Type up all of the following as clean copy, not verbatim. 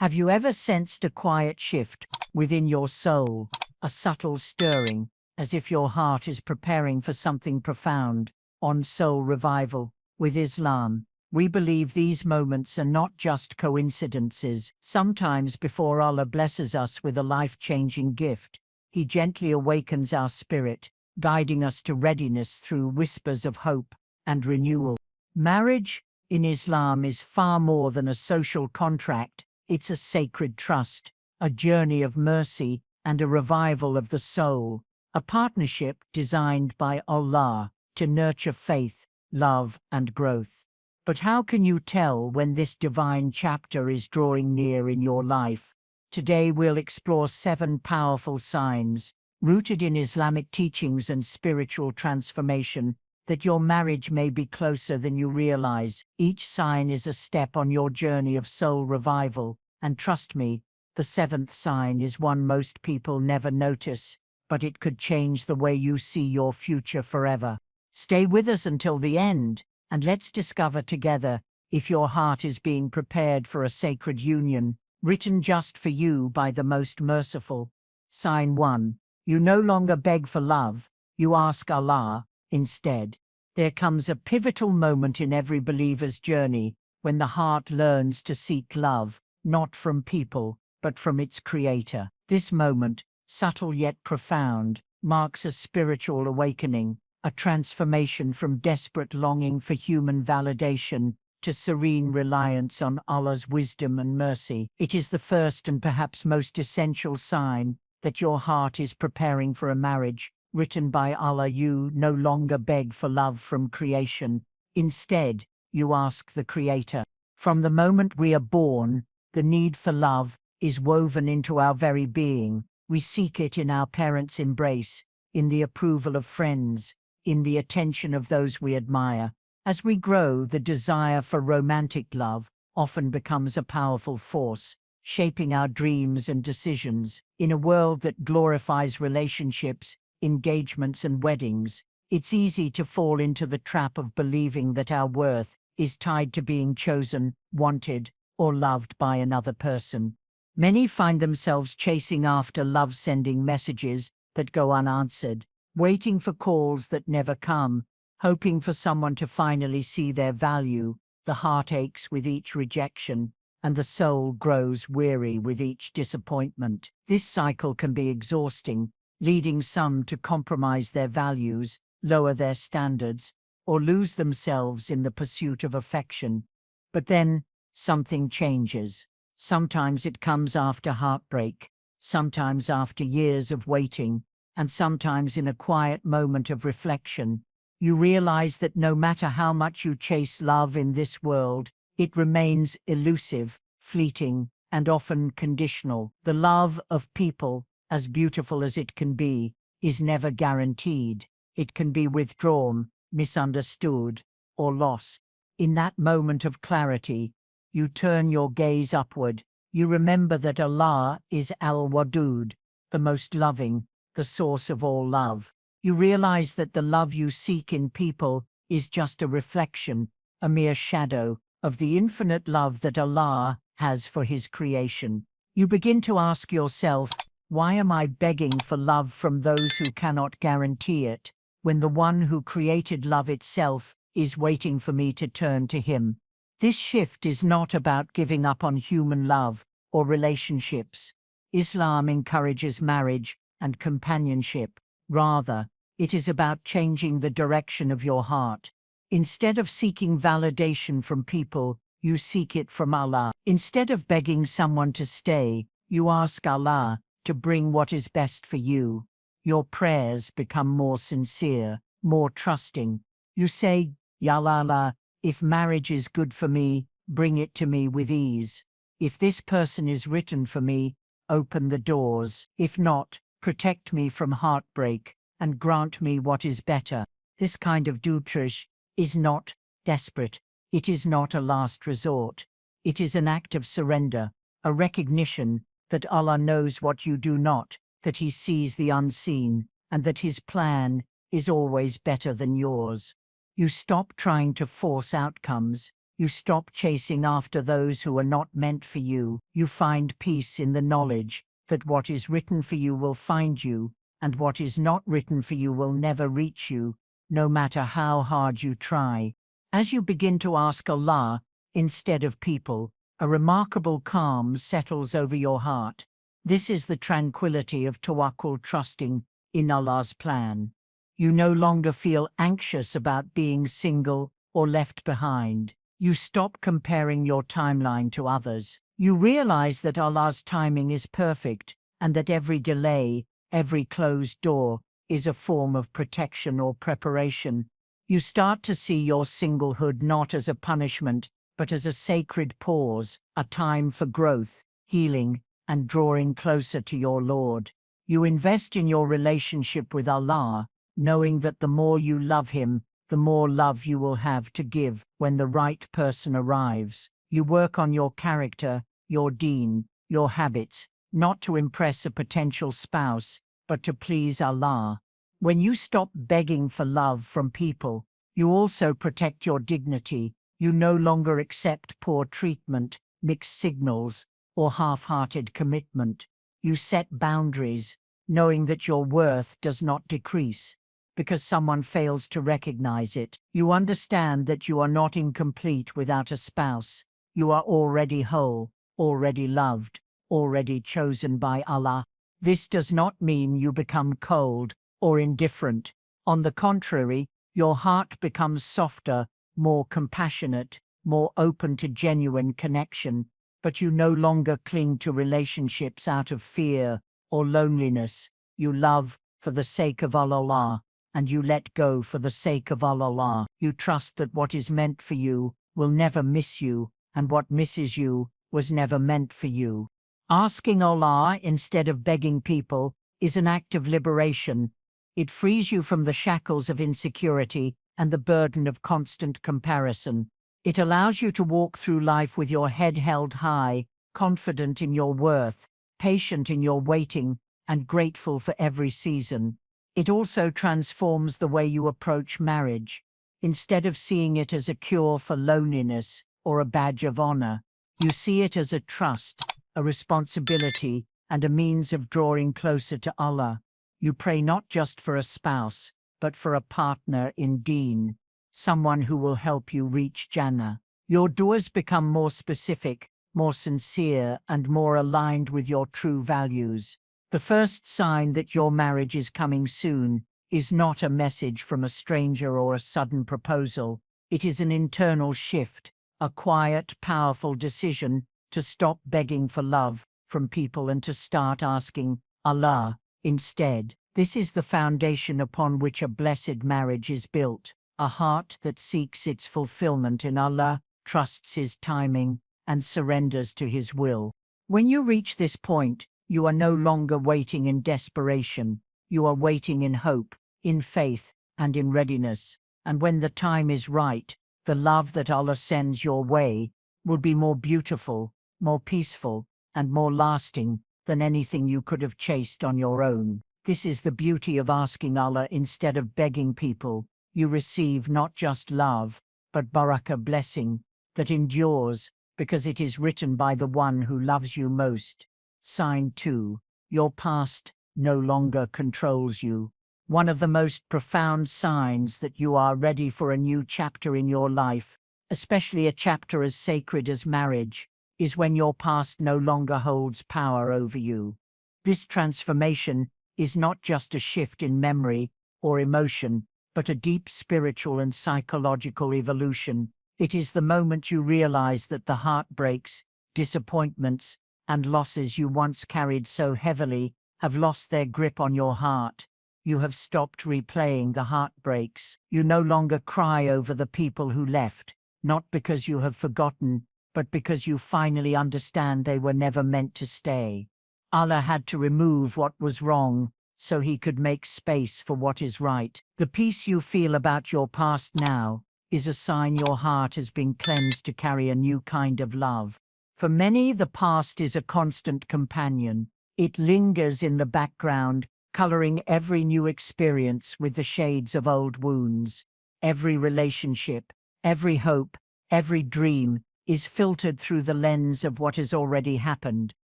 Have you ever sensed a quiet shift within your soul, a subtle stirring, as if your heart is preparing for something profound? On Soul Revival with Islam, we believe these moments are not just coincidences. Sometimes before Allah blesses us with a life-changing gift, He gently awakens our spirit, guiding us to readiness through whispers of hope and renewal. Marriage in Islam is far more than a social contract. It's a sacred trust, a journey of mercy and a revival of the soul, a partnership designed by Allah to nurture faith, love, and growth. But how can you tell when this divine chapter is drawing near in your life? Today we'll explore 7 powerful signs, rooted in Islamic teachings and spiritual transformation, that your marriage may be closer than you realize. Each sign is a step on your journey of soul revival, and trust me, the 7th sign is one most people never notice, but it could change the way you see your future forever. Stay with us until the end, and let's discover together if your heart is being prepared for a sacred union, written just for you by the Most Merciful. Sign 1. You no longer beg for love, you ask Allah instead. There comes a pivotal moment in every believer's journey when the heart learns to seek love, not from people, but from its Creator. This moment, subtle yet profound, marks a spiritual awakening, a transformation from desperate longing for human validation to serene reliance on Allah's wisdom and mercy. It is the first and perhaps most essential sign that your heart is preparing for a marriage written by Allah. You no longer beg for love from creation. Instead, you ask the Creator. From the moment we are born, the need for love is woven into our very being. We seek it in our parents' embrace, in the approval of friends, in the attention of those we admire. As we grow, the desire for romantic love often becomes a powerful force, shaping our dreams and decisions. In a world that glorifies relationships, engagements, and weddings, it's easy to fall into the trap of believing that our worth is tied to being chosen, wanted, or loved by another person. Many find themselves chasing after love-sending messages that go unanswered, waiting for calls that never come, hoping for someone to finally see their value. The heart aches with each rejection, and the soul grows weary with each disappointment. This cycle can be exhausting, leading some to compromise their values, lower their standards, or lose themselves in the pursuit of affection. But then, something changes. Sometimes it comes after heartbreak, sometimes after years of waiting, and sometimes in a quiet moment of reflection. You realize that no matter how much you chase love in this world, it remains elusive, fleeting, and often conditional. The love of people, as beautiful as it can be, is never guaranteed. It can be withdrawn, misunderstood, or lost. In that moment of clarity, you turn your gaze upward. You remember that Allah is Al-Wadud, the most loving, the source of all love. You realize that the love you seek in people is just a reflection, a mere shadow, of the infinite love that Allah has for His creation. You begin to ask yourself, why am I begging for love from those who cannot guarantee it, when the one who created love itself is waiting for me to turn to Him? This shift is not about giving up on human love or relationships. Islam encourages marriage and companionship. Rather, it is about changing the direction of your heart. Instead of seeking validation from people, you seek it from Allah. Instead of begging someone to stay, you ask Allah to bring what is best for you. Your prayers become more sincere, more trusting. You say, Ya Allah, if marriage is good for me, bring it to me with ease. If this person is written for me, open the doors. If not, protect me from heartbreak and grant me what is better. This kind of dutrish is not desperate. It is not a last resort. It is an act of surrender, a recognition that Allah knows what you do not, that He sees the unseen, and that His plan is always better than yours. You stop trying to force outcomes. You stop chasing after those who are not meant for you. You find peace in the knowledge that what is written for you will find you, and what is not written for you will never reach you, no matter how hard you try. As you begin to ask Allah instead of people, a remarkable calm settles over your heart. This is the tranquility of tawakkul, trusting in Allah's plan. You no longer feel anxious about being single or left behind. You stop comparing your timeline to others. You realize that Allah's timing is perfect, and that every delay, every closed door, is a form of protection or preparation. You start to see your singlehood not as a punishment, but as a sacred pause, a time for growth, healing, and drawing closer to your Lord. You invest in your relationship with Allah, knowing that the more you love Him, the more love you will have to give when the right person arrives. You work on your character, your deen, your habits, not to impress a potential spouse, but to please Allah. When you stop begging for love from people, you also protect your dignity. You no longer accept poor treatment, mixed signals, or half-hearted commitment. You set boundaries, knowing that your worth does not decrease because someone fails to recognize it. You understand that you are not incomplete without a spouse. You are already whole, already loved, already chosen by Allah. This does not mean you become cold or indifferent. On the contrary, your heart becomes softer, more compassionate, more open to genuine connection, but you no longer cling to relationships out of fear or loneliness. You love for the sake of Allah, and you let go for the sake of Allah. You trust that what is meant for you will never miss you, and what misses you was never meant for you. Asking Allah instead of begging people is an act of liberation. It frees you from the shackles of insecurity and the burden of constant comparison. It allows you to walk through life with your head held high, confident in your worth, patient in your waiting, and grateful for every season. It also transforms the way you approach marriage. Instead of seeing it as a cure for loneliness or a badge of honor, you see it as a trust, a responsibility, and a means of drawing closer to Allah. You pray not just for a spouse, but for a partner in deen, someone who will help you reach Jannah. Your du'as become more specific, more sincere, and more aligned with your true values. The first sign that your marriage is coming soon is not a message from a stranger or a sudden proposal. It is an internal shift, a quiet, powerful decision to stop begging for love from people and to start asking Allah instead. This is the foundation upon which a blessed marriage is built, a heart that seeks its fulfillment in Allah, trusts His timing, and surrenders to His will. When you reach this point, you are no longer waiting in desperation. You are waiting in hope, in faith, and in readiness. And when the time is right, the love that Allah sends your way will be more beautiful, more peaceful, and more lasting than anything you could have chased on your own. This is the beauty of asking Allah instead of begging people. You receive not just love, but barakah, blessing, that endures, because it is written by the one who loves you most. Sign 2. Your past no longer controls you. One of the most profound signs that you are ready for a new chapter in your life, especially a chapter as sacred as marriage, is when your past no longer holds power over you. This transformation is not just a shift in memory or emotion, but a deep spiritual and psychological evolution. It is the moment you realize that the heartbreaks, disappointments, and losses you once carried so heavily have lost their grip on your heart. You have stopped replaying the heartbreaks. You no longer cry over the people who left, not because you have forgotten, but because you finally understand they were never meant to stay. Allah had to remove what was wrong so He could make space for what is right. The peace you feel about your past now is a sign your heart has been cleansed to carry a new kind of love. For many, the past is a constant companion. It lingers in the background, coloring every new experience with the shades of old wounds. Every relationship, every hope, Every dream is filtered through the lens of what has already happened.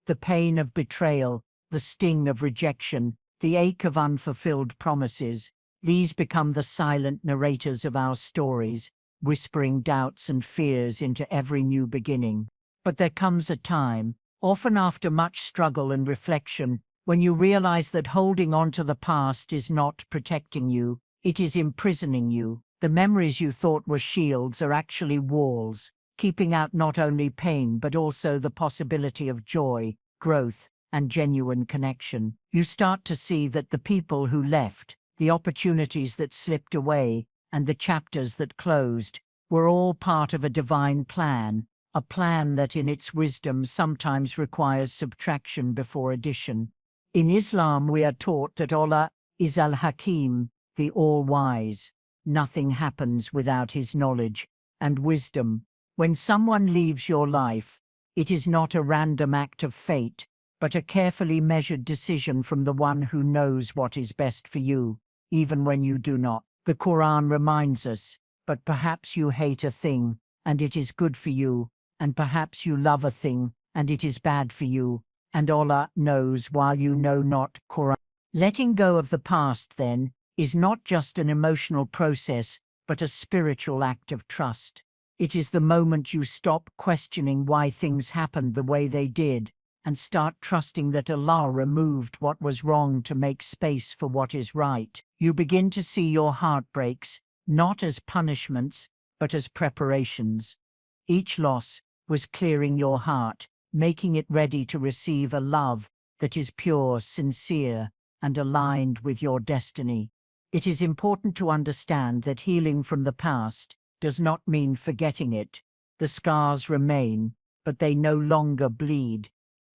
The pain of betrayal, the sting of rejection, the ache of unfulfilled promises, these become the silent narrators of our stories, whispering doubts and fears into every new beginning. But there comes a time, often after much struggle and reflection, when you realize that holding on to the past is not protecting you, it is imprisoning you. The memories you thought were shields are actually walls, keeping out not only pain but also the possibility of joy, growth, and genuine connection. You start to see that the people who left, the opportunities that slipped away, and the chapters that closed, were all part of a divine plan, a plan that in its wisdom sometimes requires subtraction before addition. In Islam we are taught that Allah is Al-Hakim, the All-Wise. Nothing happens without His knowledge and wisdom. When someone leaves your life, it is not a random act of fate, but a carefully measured decision from the one who knows what is best for you, even when you do not. The Qur'an reminds us, but perhaps you hate a thing, and it is good for you, and perhaps you love a thing, and it is bad for you, and Allah knows while you know not. Qur'an. Letting go of the past, then, is not just an emotional process, but a spiritual act of trust. It is the moment you stop questioning why things happened the way they did, and start trusting that Allah removed what was wrong to make space for what is right. You begin to see your heartbreaks, not as punishments, but as preparations. Each loss was clearing your heart, making it ready to receive a love that is pure, sincere, and aligned with your destiny. It is important to understand that healing from the past does not mean forgetting it. The scars remain, but they no longer bleed.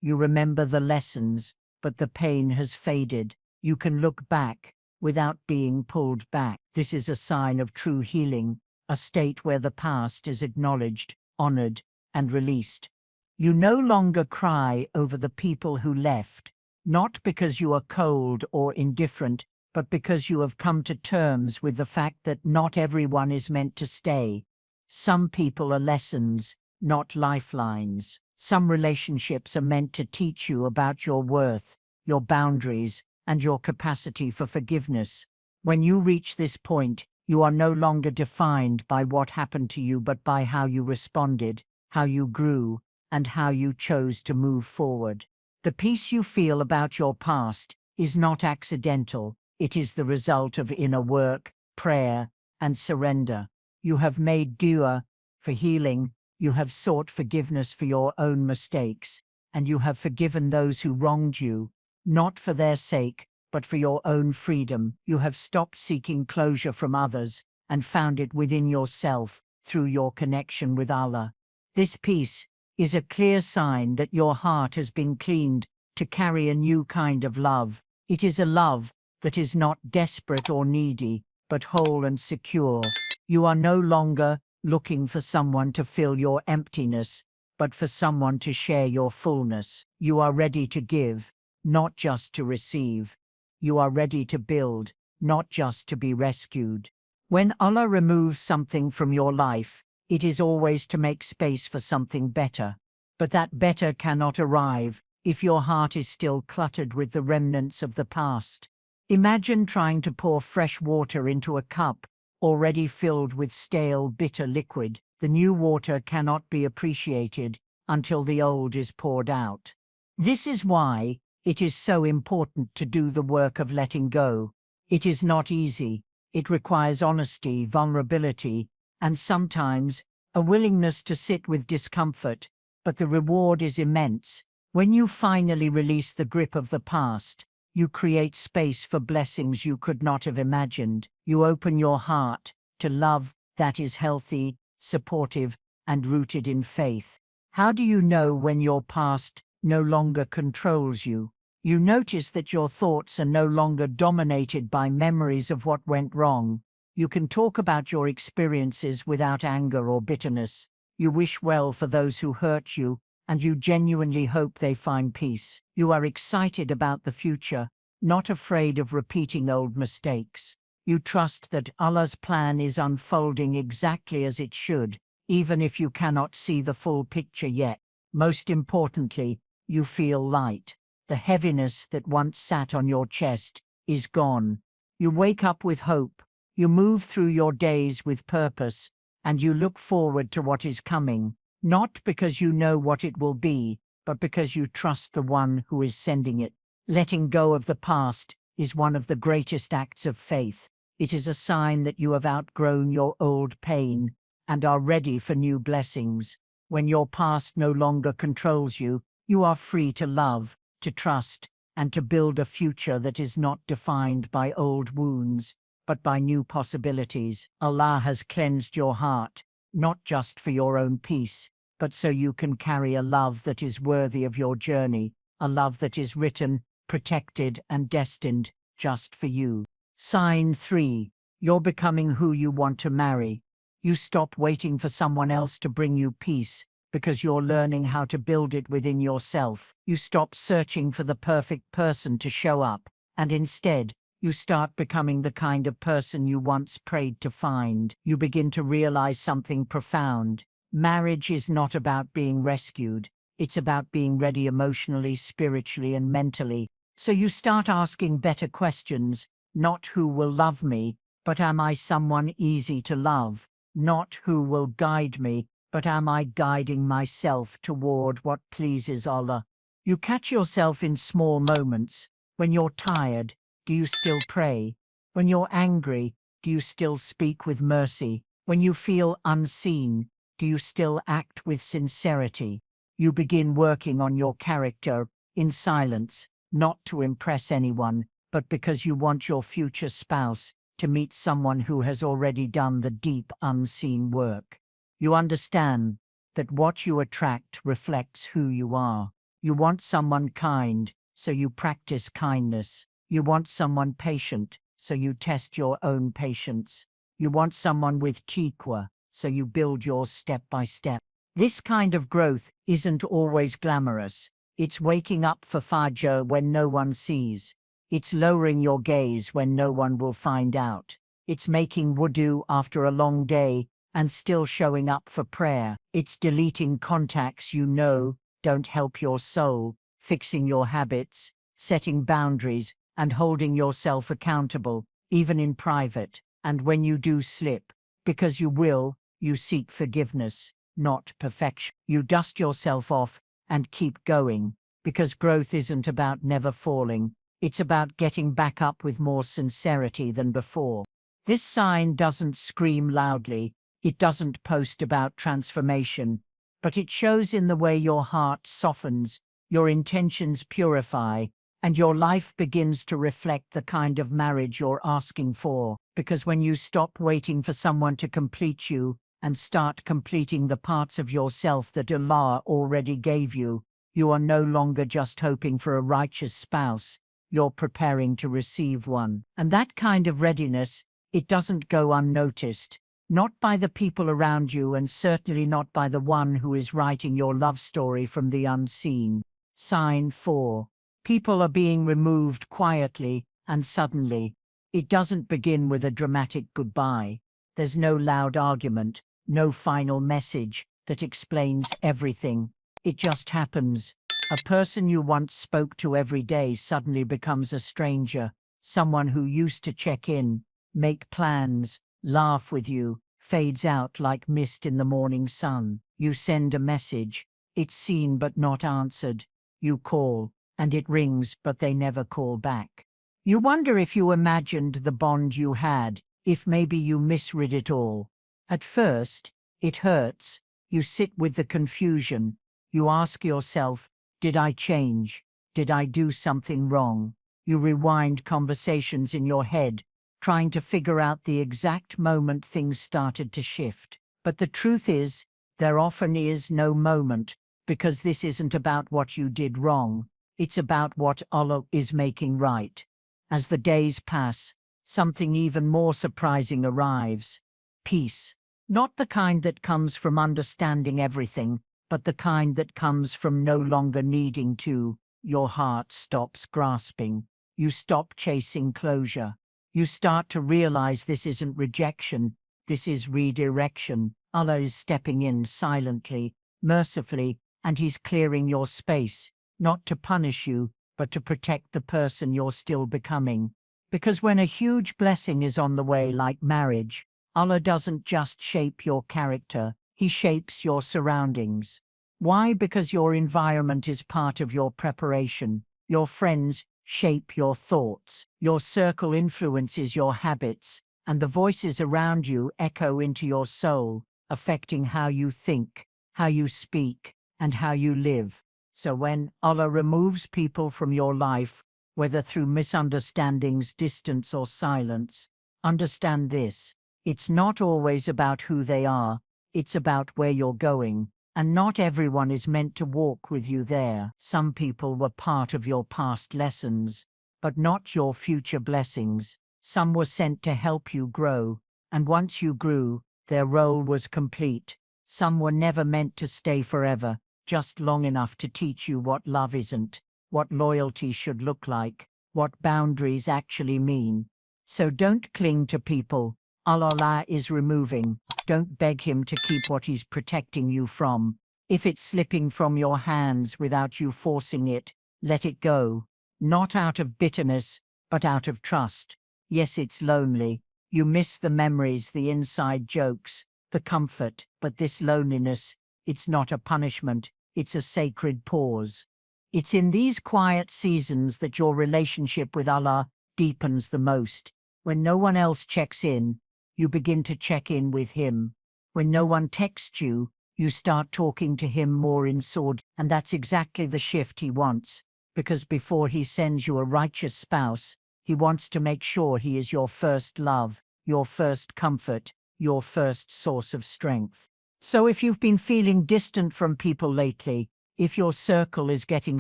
You remember the lessons, but the pain has faded. You can look back without being pulled back. This is a sign of true healing, a state where the past is acknowledged, honored, and released. You no longer cry over the people who left, not because you are cold or indifferent, but because you have come to terms with the fact that not everyone is meant to stay. Some people are lessons, not lifelines. Some relationships are meant to teach you about your worth, your boundaries, and your capacity for forgiveness. When you reach this point, you are no longer defined by what happened to you but by how you responded, how you grew, and how you chose to move forward. The peace you feel about your past is not accidental. It is the result of inner work, prayer, and surrender. You have made dua for healing, you have sought forgiveness for your own mistakes, and you have forgiven those who wronged you, not for their sake, but for your own freedom. You have stopped seeking closure from others and found it within yourself through your connection with Allah. This peace is a clear sign that your heart has been cleaned to carry a new kind of love. It is a love that is not desperate or needy, but whole and secure. You are no longer looking for someone to fill your emptiness, but for someone to share your fullness. You are ready to give, not just to receive. You are ready to build, not just to be rescued. When Allah removes something from your life, it is always to make space for something better. But that better cannot arrive if your heart is still cluttered with the remnants of the past. Imagine trying to pour fresh water into a cup already filled with stale, bitter liquid. The new water cannot be appreciated until the old is poured out. This is why it is so important to do the work of letting go. It is not easy. It requires honesty, vulnerability, and sometimes a willingness to sit with discomfort, but the reward is immense. When you finally release the grip of the past, you create space for blessings you could not have imagined. You open your heart to love that is healthy, supportive, and rooted in faith. How do you know when your past no longer controls you? You notice that your thoughts are no longer dominated by memories of what went wrong. You can talk about your experiences without anger or bitterness. You wish well for those who hurt you, and you genuinely hope they find peace. You are excited about the future, not afraid of repeating old mistakes. You trust that Allah's plan is unfolding exactly as it should, even if you cannot see the full picture yet. Most importantly, you feel light. The heaviness that once sat on your chest is gone. You wake up with hope. You move through your days with purpose, and you look forward to what is coming, not because you know what it will be, but because you trust the one who is sending it. Letting go of the past is one of the greatest acts of faith. It is a sign that you have outgrown your old pain and are ready for new blessings. When your past no longer controls you, you are free to love, to trust, and to build a future that is not defined by old wounds, but by new possibilities. Allah has cleansed your heart, not just for your own peace, but so you can carry a love that is worthy of your journey, a love that is written, protected, and destined just for you. Sign 3. You're becoming who you want to marry. You stop waiting for someone else to bring you peace, because you're learning how to build it within yourself. You stop searching for the perfect person to show up, and instead, you start becoming the kind of person you once prayed to find. You begin to realize something profound. Marriage is not about being rescued. It's about being ready emotionally, spiritually, and mentally. So you start asking better questions, not who will love me, but am I someone easy to love? Not who will guide me, but am I guiding myself toward what pleases Allah? You catch yourself in small moments. When you're tired, do you still pray? When you're angry, do you still speak with mercy? When you feel unseen, do you still act with sincerity? You begin working on your character in silence, not to impress anyone, but because you want your future spouse to meet someone who has already done the deep unseen work. You understand that what you attract reflects who you are. You want someone kind, so you practice kindness. You want someone patient, so you test your own patience. You want someone with taqwa, so you build yours step by step. This kind of growth isn't always glamorous. It's waking up for Fajr when no one sees. It's lowering your gaze when no one will find out. It's making wudu after a long day and still showing up for prayer. It's deleting contacts you know don't help your soul, fixing your habits, setting boundaries, and holding yourself accountable, even in private. And when you do slip, because you will, you seek forgiveness, not perfection. You dust yourself off and keep going, because growth isn't about never falling. It's about getting back up with more sincerity than before. This sign doesn't scream loudly. It doesn't post about transformation, but it shows in the way your heart softens, your intentions purify, and your life begins to reflect the kind of marriage you're asking for. Because when you stop waiting for someone to complete you and start completing the parts of yourself that Allah already gave you, you are no longer just hoping for a righteous spouse. You're preparing to receive one. And that kind of readiness, it doesn't go unnoticed. Not by the people around you, and certainly not by the one who is writing your love story from the unseen. Sign 4. People are being removed quietly and suddenly. It doesn't begin with a dramatic goodbye. There's no loud argument, no final message that explains everything. It just happens. A person you once spoke to every day suddenly becomes a stranger. Someone who used to check in, make plans, laugh with you, fades out like mist in the morning sun. You send a message. It's seen but not answered. You call, and it rings but they never call back. You wonder if you imagined the bond you had, if maybe you misread it all. At first, it hurts. You sit with the confusion. You ask yourself, did I change? Did I do something wrong? You rewind conversations in your head, trying to figure out the exact moment things started to shift. But the truth is, there often is no moment, because this isn't about what you did wrong. It's about what Allah is making right. As the days pass, something even more surprising arrives. Peace. Not the kind that comes from understanding everything, but the kind that comes from no longer needing to. Your heart stops grasping. You stop chasing closure. You start to realize this isn't rejection, this is redirection. Allah is stepping in silently, mercifully, and He's clearing your space, not to punish you, but to protect the person you're still becoming. Because when a huge blessing is on the way, like marriage, Allah doesn't just shape your character, He shapes your surroundings. Why? Because your environment is part of your preparation. Your friends shape your thoughts. Your circle influences your habits, and the voices around you echo into your soul, affecting how you think, how you speak, and how you live. So when Allah removes people from your life, whether through misunderstandings, distance, or silence, understand this: it's not always about who they are, it's about where you're going. And not everyone is meant to walk with you there. Some people were part of your past lessons, but not your future blessings. Some were sent to help you grow, and once you grew, their role was complete. Some were never meant to stay forever, just long enough to teach you what love isn't, what loyalty should look like, what boundaries actually mean. So don't cling to people Allah is removing. Don't beg Him to keep what He's protecting you from. If it's slipping from your hands without you forcing it, let it go. Not out of bitterness, but out of trust. Yes, it's lonely. You miss the memories, the inside jokes, the comfort, but this loneliness, it's not a punishment, it's a sacred pause. It's in these quiet seasons that your relationship with Allah deepens the most. When no one else checks in, you begin to check in with Him. When no one texts you, you start talking to Him more in sword, and that's exactly the shift He wants, because before He sends you a righteous spouse, He wants to make sure He is your first love, your first comfort, your first source of strength. So if you've been feeling distant from people lately, if your circle is getting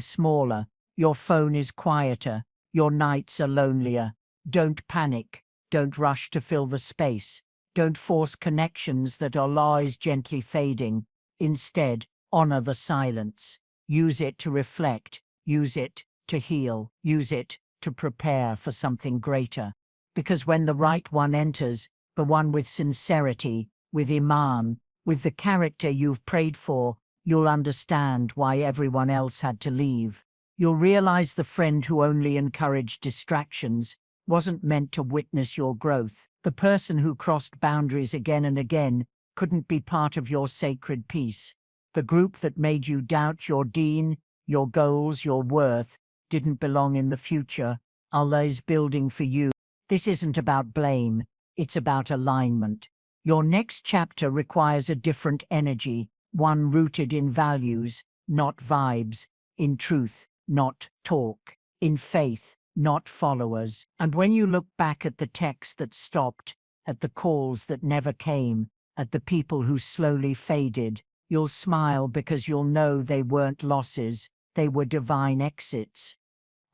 smaller, your phone is quieter, your nights are lonelier, don't panic. Don't rush to fill the space. Don't force connections that Allah is gently fading. Instead, honor the silence. Use it to reflect. Use it to heal. Use it to prepare for something greater. Because when the right one enters, the one with sincerity, with iman, with the character you've prayed for, you'll understand why everyone else had to leave. You'll realize the friend who only encouraged distractions wasn't meant to witness your growth. The person who crossed boundaries again and again couldn't be part of your sacred peace. The group that made you doubt your deen, your goals, your worth, didn't belong in the future Allah is building for you. This isn't about blame, it's about alignment. Your next chapter requires a different energy, one rooted in values, not vibes, in truth, not talk, in faith, not followers. And when you look back at the texts that stopped, at the calls that never came, at the people who slowly faded, you'll smile because you'll know they weren't losses, they were divine exits.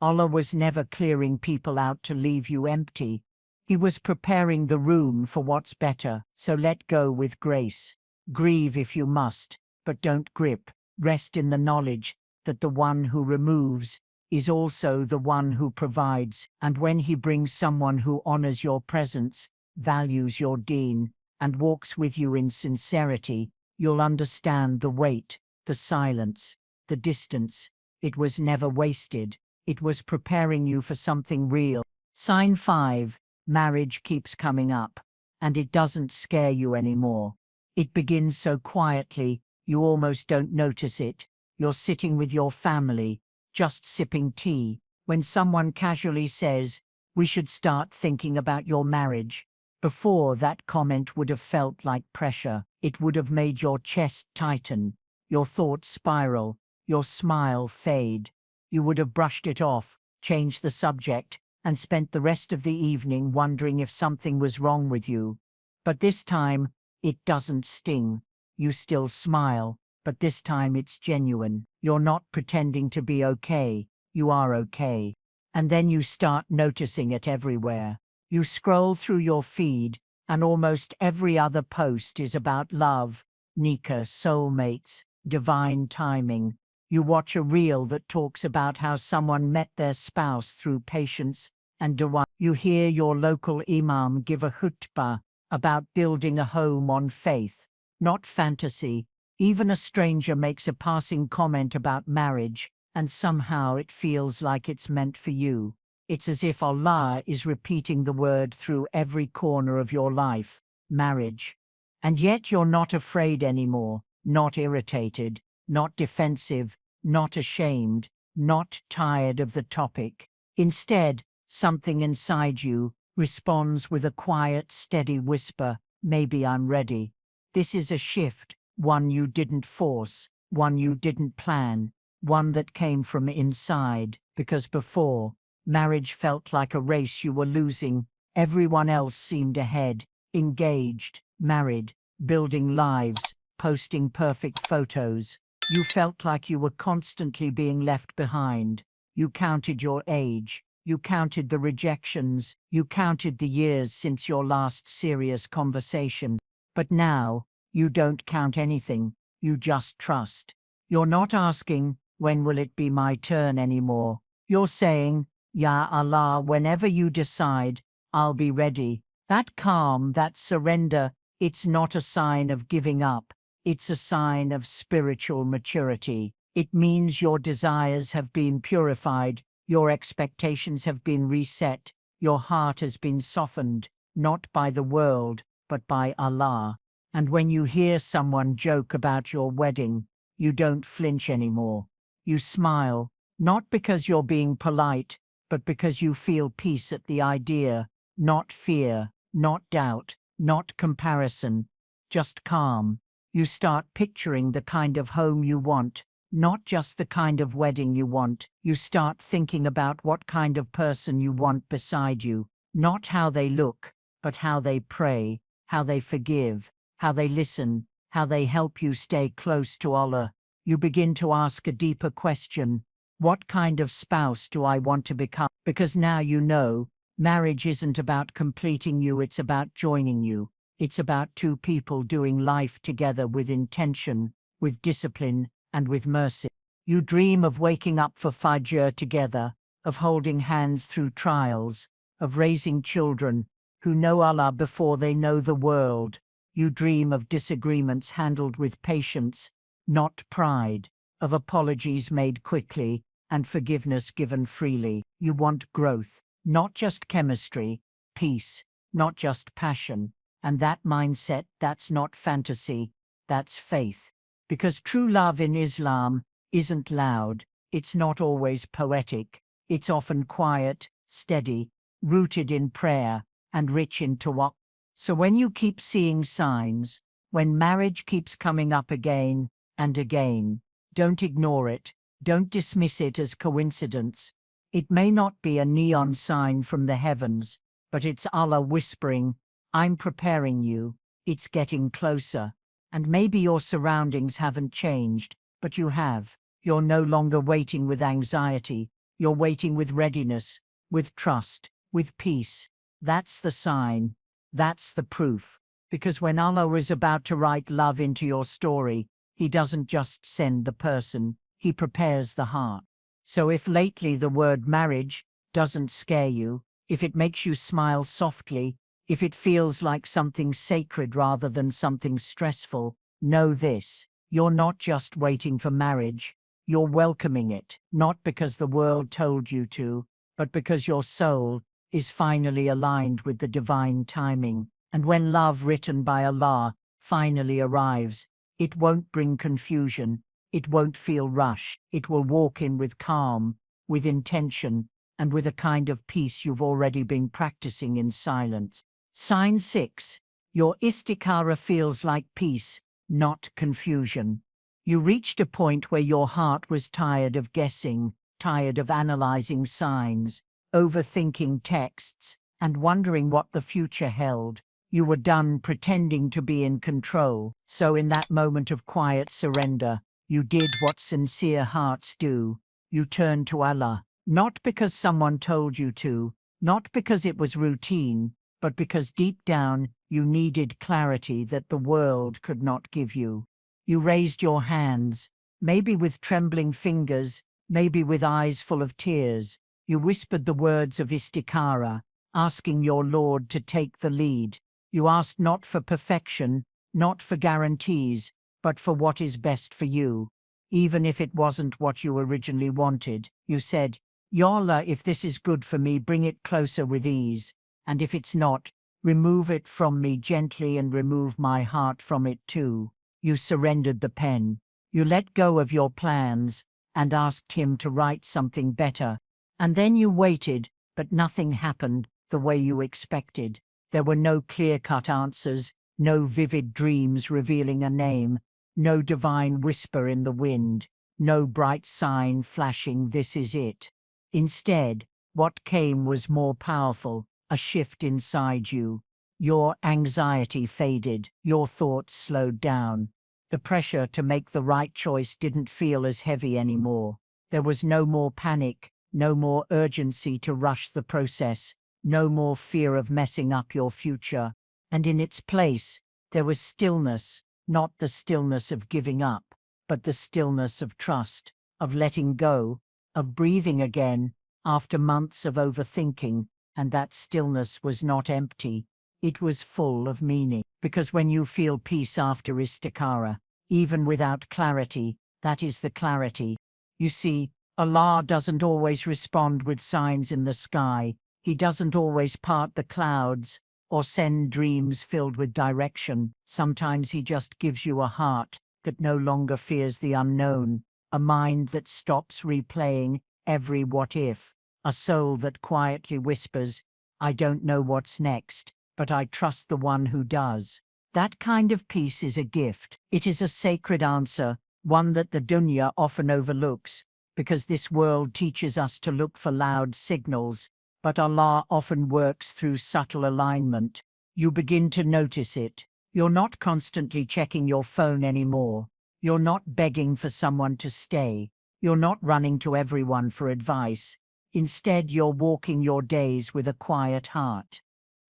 Allah was never clearing people out to leave you empty. He was preparing the room for what's better, so let go with grace. Grieve if you must, but don't grip. Rest in the knowledge that the one who removes is also the one who provides, and when He brings someone who honors your presence, values your deen, and walks with you in sincerity, you'll understand the weight, the silence, the distance. It was never wasted. It was preparing you for something real. Sign 5. Marriage keeps coming up, and it doesn't scare you anymore. It begins so quietly, you almost don't notice it. You're sitting with your family, just sipping tea, when someone casually says, "We should start thinking about your marriage." Before, that comment would have felt like pressure. It would have made your chest tighten, your thoughts spiral, your smile fade. You would have brushed it off, changed the subject, and spent the rest of the evening wondering if something was wrong with you. But this time, it doesn't sting. You still smile, but this time it's genuine. You're not pretending to be okay, you are okay. And then you start noticing it everywhere. You scroll through your feed, and almost every other post is about love, nikah, soulmates, divine timing. You watch a reel that talks about how someone met their spouse through patience and Dawah. You hear your local imam give a khutbah about building a home on faith. not fantasy. Even a stranger makes a passing comment about marriage, and somehow it feels like it's meant for you. It's as if Allah is repeating the word through every corner of your life, marriage. And yet you're not afraid anymore, not irritated, not defensive, not ashamed, not tired of the topic. Instead, something inside you responds with a quiet, steady whisper, maybe I'm ready. This is a shift, one you didn't force, one you didn't plan, one that came from inside, because before, marriage felt like a race you were losing. Everyone else seemed ahead, engaged, married, building lives, posting perfect photos. You felt like you were constantly being left behind. You counted your age. You counted the rejections. You counted the years since your last serious conversation. But now, you don't count anything. You just trust. You're not asking, when will it be my turn anymore? You're saying, Ya Allah, whenever you decide, I'll be ready. That calm, that surrender, it's not a sign of giving up. It's a sign of spiritual maturity. It means your desires have been purified, your expectations have been reset, your heart has been softened, not by the world, but by Allah. And when you hear someone joke about your wedding, you don't flinch anymore. You smile, not because you're being polite, but because you feel peace at the idea, not fear, not doubt, not comparison, just calm. You start picturing the kind of home you want, not just the kind of wedding you want. You start thinking about what kind of person you want beside you, not how they look, but how they pray, how they forgive, how they listen, how they help you stay close to Allah. You begin to ask a deeper question. What kind of spouse do I want to become? Because now you know, marriage isn't about completing you, it's about joining you. It's about two people doing life together with intention, with discipline, and with mercy. You dream of waking up for Fajr together, of holding hands through trials, of raising children who know Allah before they know the world. You dream of disagreements handled with patience, not pride, of apologies made quickly, and forgiveness given freely. You want growth, not just chemistry, peace, not just passion. And that mindset, that's not fantasy, that's faith. Because true love in Islam isn't loud, it's not always poetic, it's often quiet, steady, rooted in prayer, and rich in tawakal. So when you keep seeing signs, when marriage keeps coming up again and again, don't ignore it, don't dismiss it as coincidence. It may not be a neon sign from the heavens, but it's Allah whispering, I'm preparing you, it's getting closer. And maybe your surroundings haven't changed, but you have. You're no longer waiting with anxiety, you're waiting with readiness, with trust, with peace. That's the sign, that's the proof. Because when Allah is about to write love into your story, He doesn't just send the person, He prepares the heart. So if lately the word marriage doesn't scare you, if it makes you smile softly, if it feels like something sacred rather than something stressful, know this, you're not just waiting for marriage, you're welcoming it, not because the world told you to, but because your soul is finally aligned with the divine timing. And when love written by Allah finally arrives, it won't bring confusion, it won't feel rushed, it will walk in with calm, with intention, and with a kind of peace you've already been practicing in silence. Sign 6. Your istikhara feels like peace, not confusion. You reached a point where your heart was tired of guessing, tired of analyzing signs, overthinking texts, and wondering what the future held. You were done pretending to be in control. So in that moment of quiet surrender, you did what sincere hearts do. You turned to Allah, not because someone told you to, not because it was routine, but because deep down you needed clarity that the world could not give you. You raised your hands, maybe with trembling fingers, maybe with eyes full of tears. You whispered the words of istikhara, asking your Lord to take the lead. You asked not for perfection, not for guarantees, but for what is best for you. Even if it wasn't what you originally wanted, you said, "Ya Allah, if this is good for me, bring it closer with ease. And if it's not, remove it from me gently and remove my heart from it too." You surrendered the pen. You let go of your plans and asked him to write something better. And then you waited, but nothing happened the way you expected. There were no clear-cut answers, no vivid dreams revealing a name, no divine whisper in the wind, no bright sign flashing, "This is it." Instead, what came was more powerful, a shift inside you. Your anxiety faded, your thoughts slowed down. The pressure to make the right choice didn't feel as heavy anymore. There was no more panic, no more urgency to rush the process, no more fear of messing up your future. And in its place, there was stillness, not the stillness of giving up, but the stillness of trust, of letting go, of breathing again after months of overthinking. And that stillness was not empty, it was full of meaning. Because when you feel peace after istikhara, even without clarity, that is the clarity. You see, Allah doesn't always respond with signs in the sky. He doesn't always part the clouds or send dreams filled with direction. Sometimes he just gives you a heart that no longer fears the unknown, a mind that stops replaying every what if, a soul that quietly whispers, "I don't know what's next, but I trust the one who does." That kind of peace is a gift. It is a sacred answer, one that the dunya often overlooks, because this world teaches us to look for loud signals, but Allah often works through subtle alignment. You begin to notice it. You're not constantly checking your phone anymore. You're not begging for someone to stay. You're not running to everyone for advice. Instead, you're walking your days with a quiet heart.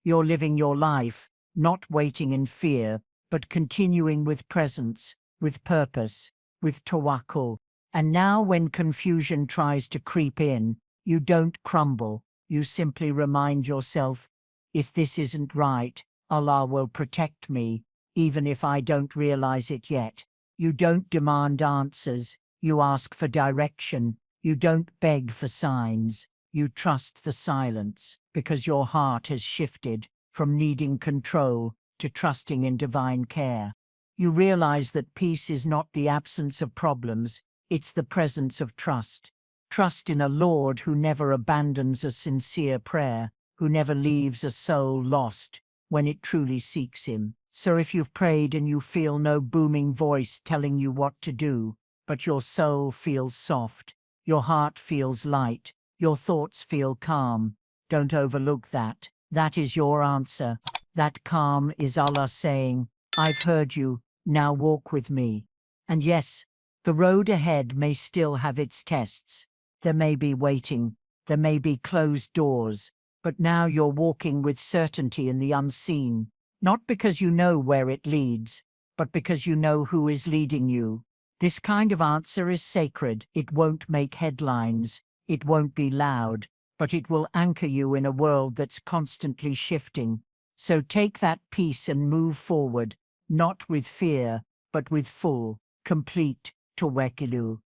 You're living your life, not waiting in fear, but continuing with presence, with purpose, with tawakkul. And now when confusion tries to creep in, you don't crumble. You simply remind yourself, if this isn't right, Allah will protect me, even if I don't realize it yet. You don't demand answers. You ask for direction. You don't beg for signs. You trust the silence, because your heart has shifted from needing control to trusting in divine care. You realize that peace is not the absence of problems, it's the presence of trust. Trust in a Lord who never abandons a sincere prayer, who never leaves a soul lost when it truly seeks him. So if you've prayed and you feel no booming voice telling you what to do, but your soul feels soft, your heart feels light, your thoughts feel calm, don't overlook that. That is your answer. That calm is Allah saying, "I've heard you, now walk with me." And yes, the road ahead may still have its tests. There may be waiting, there may be closed doors, but now you're walking with certainty in the unseen, not because you know where it leads, but because you know who is leading you. This kind of answer is sacred. It won't make headlines, it won't be loud, but it will anchor you in a world that's constantly shifting. So take that peace and move forward, not with fear, but with full, complete tawakkul.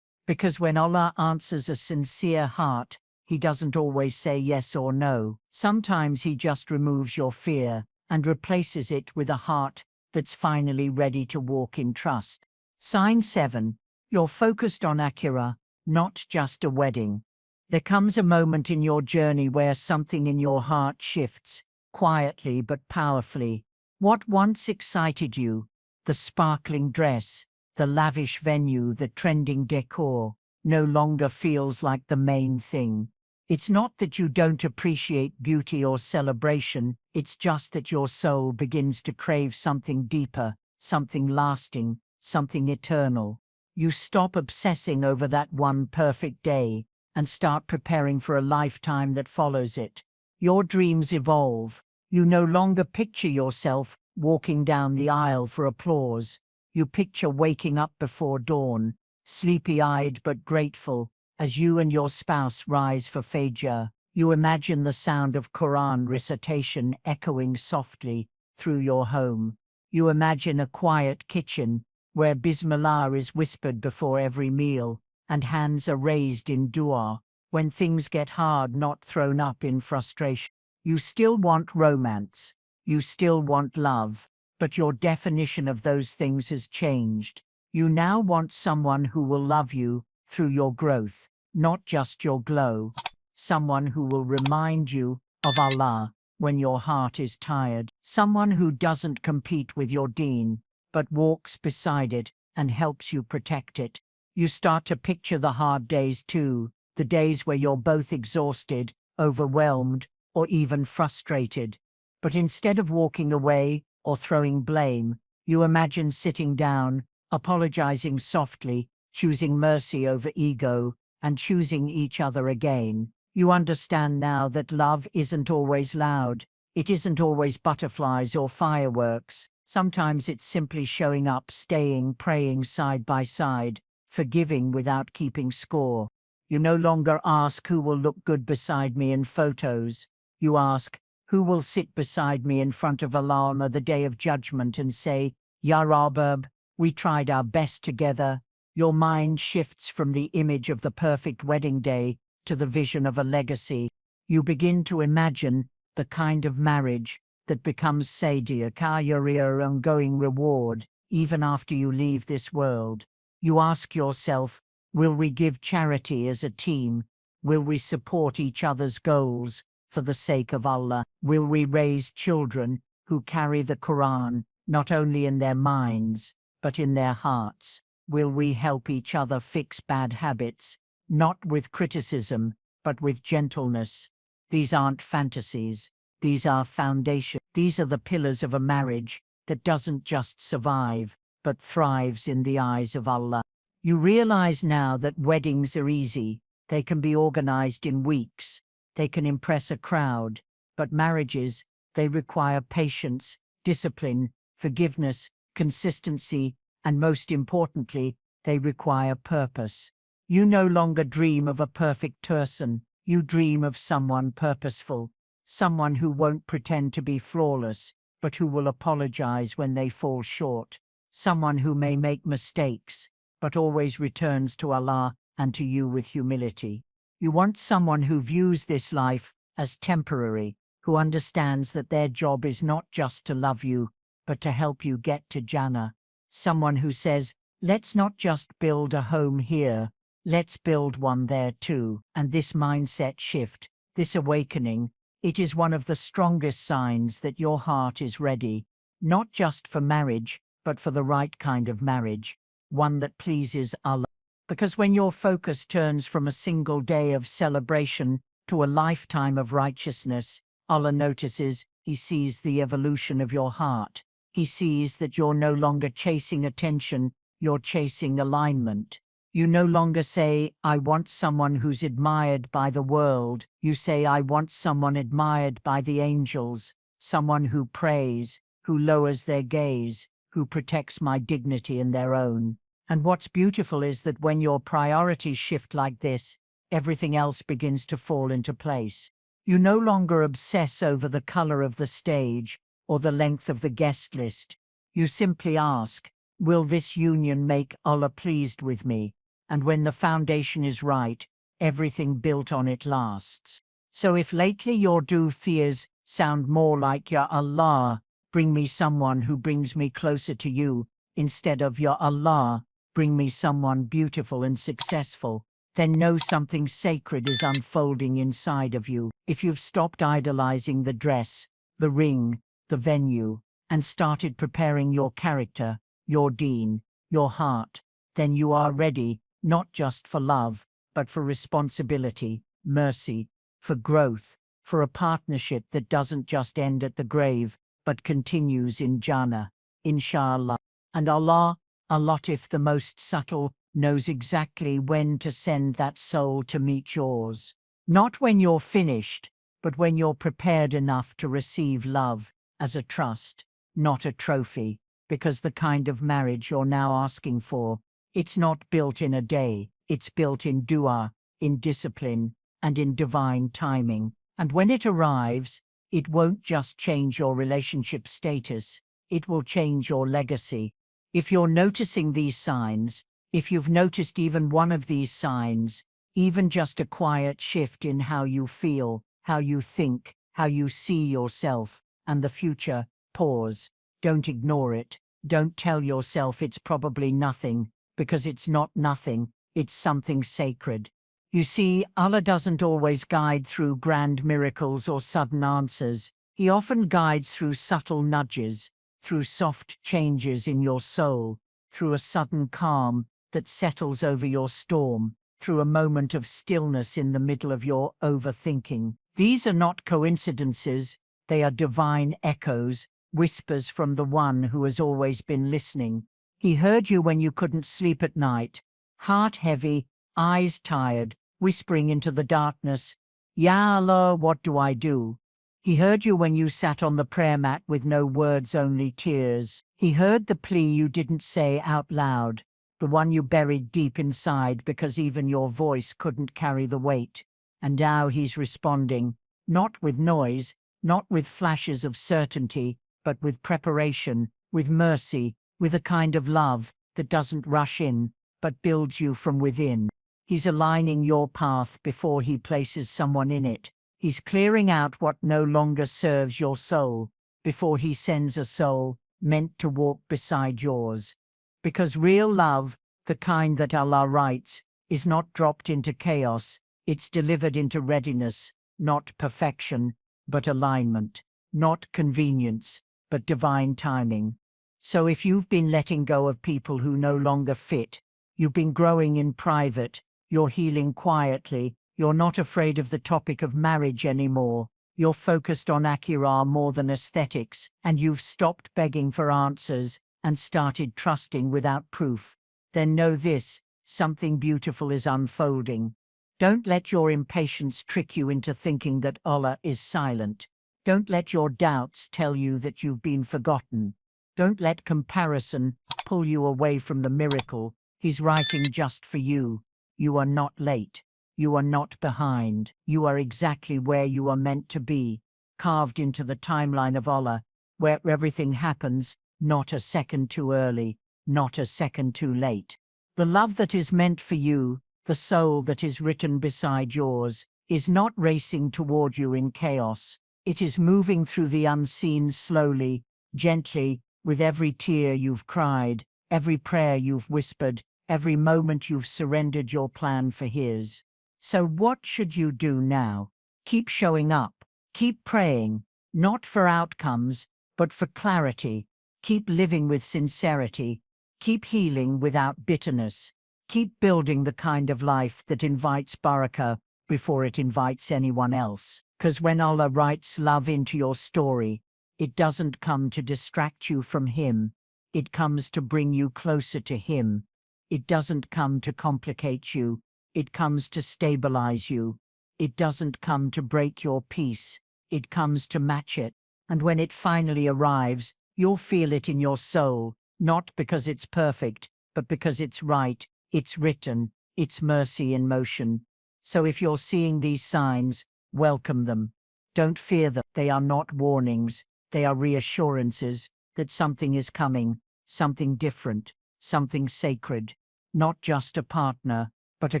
Because when Allah answers a sincere heart, he doesn't always say yes or no. Sometimes he just removes your fear and replaces it with a heart that's finally ready to walk in trust. Sign 7. You're focused on Akhirah, not just a wedding. There comes a moment in your journey where something in your heart shifts, quietly but powerfully. What once excited you, the sparkling dress, the lavish venue, the trending decor, no longer feels like the main thing. It's not that you don't appreciate beauty or celebration, it's just that your soul begins to crave something deeper, something lasting, something eternal. You stop obsessing over that one perfect day and start preparing for a lifetime that follows it. Your dreams evolve. You no longer picture yourself walking down the aisle for applause. You picture waking up before dawn, sleepy-eyed but grateful, as you and your spouse rise for Fajr. You imagine the sound of Qur'an recitation echoing softly through your home. You imagine a quiet kitchen where Bismillah is whispered before every meal and hands are raised in dua. When things get hard, not thrown up in frustration. You still want romance. You still want love. But your definition of those things has changed. You now want someone who will love you through your growth, not just your glow. Someone who will remind you of Allah when your heart is tired. Someone who doesn't compete with your deen, but walks beside it and helps you protect it. You start to picture the hard days too, the days where you're both exhausted, overwhelmed, or even frustrated. But instead of walking away or throwing blame, you imagine sitting down, apologizing softly, choosing mercy over ego, and choosing each other again. You understand now that love isn't always loud. It isn't always butterflies or fireworks. Sometimes it's simply showing up, staying, praying side by side, forgiving without keeping score. You no longer ask who will look good beside me in photos. You ask, who will sit beside me in front of Allah on the day of judgment and say, Ya Rabab, we tried our best together. Your mind shifts from the image of the perfect wedding day to the vision of a legacy. You begin to imagine the kind of marriage that becomes Sadiya Kayariya, ongoing reward, even after you leave this world. You ask yourself, will we give charity as a team? Will we support each other's goals for the sake of Allah? Will we raise children who carry the Qur'an not only in their minds, but in their hearts? Will we help each other fix bad habits, not with criticism, but with gentleness? These aren't fantasies. These are foundations. These are the pillars of a marriage that doesn't just survive, but thrives in the eyes of Allah. You realize now that weddings are easy. They can be organized in weeks. They can impress a crowd. But marriages, they require patience, discipline, forgiveness, consistency, and most importantly, they require purpose. You no longer dream of a perfect person. You dream of someone purposeful. Someone who won't pretend to be flawless, but who will apologize when they fall short. Someone who may make mistakes, but always returns to Allah and to you with humility. You want someone who views this life as temporary, who understands that their job is not just to love you, but to help you get to Jannah. Someone who says, let's not just build a home here, let's build one there too. And this mindset shift, this awakening, it is one of the strongest signs that your heart is ready, not just for marriage, but for the right kind of marriage, one that pleases Allah. Because when your focus turns from a single day of celebration to a lifetime of righteousness, Allah notices, He sees the evolution of your heart. He sees that you're no longer chasing attention, you're chasing alignment. You no longer say, I want someone who's admired by the world. You say, I want someone admired by the angels, someone who prays, who lowers their gaze, who protects my dignity and their own. And what's beautiful is that when your priorities shift like this, everything else begins to fall into place. You no longer obsess over the color of the stage or the length of the guest list. You simply ask, will this union make Allah pleased with me? And when the foundation is right, everything built on it lasts. So if lately your fears sound more like, Ya Allah, bring me someone who brings me closer to you, instead of, Ya Allah, bring me someone beautiful and successful, then know something sacred is unfolding inside of you. If you've stopped idolizing the dress, the ring, the venue, and started preparing your character, your deen, your heart, then you are ready, not just for love, but for responsibility, mercy, for growth, for a partnership that doesn't just end at the grave, but continues in Jannah, inshallah. And Allah, Al-Latif, the most subtle, knows exactly when to send that soul to meet yours. Not when you're finished, but when you're prepared enough to receive love as a trust, not a trophy, because the kind of marriage you're now asking for, it's not built in a day, it's built in dua, in discipline, and in divine timing. And when it arrives, it won't just change your relationship status, it will change your legacy. If you're noticing these signs, if you've noticed even one of these signs, even just a quiet shift in how you feel, how you think, how you see yourself and the future, pause. Don't ignore it. Don't tell yourself it's probably nothing, because it's not nothing, it's something sacred. You see, Allah doesn't always guide through grand miracles or sudden answers. He often guides through subtle nudges, through soft changes in your soul, through a sudden calm that settles over your storm, through a moment of stillness in the middle of your overthinking. These are not coincidences, they are divine echoes, whispers from the one who has always been listening. He heard you when you couldn't sleep at night, heart heavy, eyes tired, whispering into the darkness, "Ya Allah, what do I do?" He heard you when you sat on the prayer mat with no words, only tears. He heard the plea you didn't say out loud, the one you buried deep inside because even your voice couldn't carry the weight. And now he's responding, not with noise, not with flashes of certainty, but with preparation, with mercy, with a kind of love that doesn't rush in, but builds you from within. He's aligning your path before he places someone in it. He's clearing out what no longer serves your soul, before he sends a soul meant to walk beside yours. Because real love, the kind that Allah writes, is not dropped into chaos, it's delivered into readiness, not perfection, but alignment, not convenience, but divine timing. So if you've been letting go of people who no longer fit, you've been growing in private, you're healing quietly, you're not afraid of the topic of marriage anymore, you're focused on akhirah more than aesthetics, and you've stopped begging for answers and started trusting without proof, then know this, something beautiful is unfolding. Don't let your impatience trick you into thinking that Allah is silent. Don't let your doubts tell you that you've been forgotten. Don't let comparison pull you away from the miracle. He's writing just for you. You are not late. You are not behind. You are exactly where you are meant to be, carved into the timeline of Allah, where everything happens, not a second too early, not a second too late. The love that is meant for you, the soul that is written beside yours, is not racing toward you in chaos. It is moving through the unseen slowly, gently, with every tear you've cried, every prayer you've whispered, every moment you've surrendered your plan for his. So what should you do now? Keep showing up. Keep praying, not for outcomes, but for clarity. Keep living with sincerity. Keep healing without bitterness. Keep building the kind of life that invites barakah before it invites anyone else. 'Cause when Allah writes love into your story, it doesn't come to distract you from him. It comes to bring you closer to him. It doesn't come to complicate you. It comes to stabilize you. It doesn't come to break your peace. It comes to match it. And when it finally arrives, you'll feel it in your soul, not because it's perfect, but because it's right, it's written, it's mercy in motion. So if you're seeing these signs, welcome them. Don't fear them. They are not warnings. They are reassurances that something is coming, something different, something sacred. Not just a partner, but a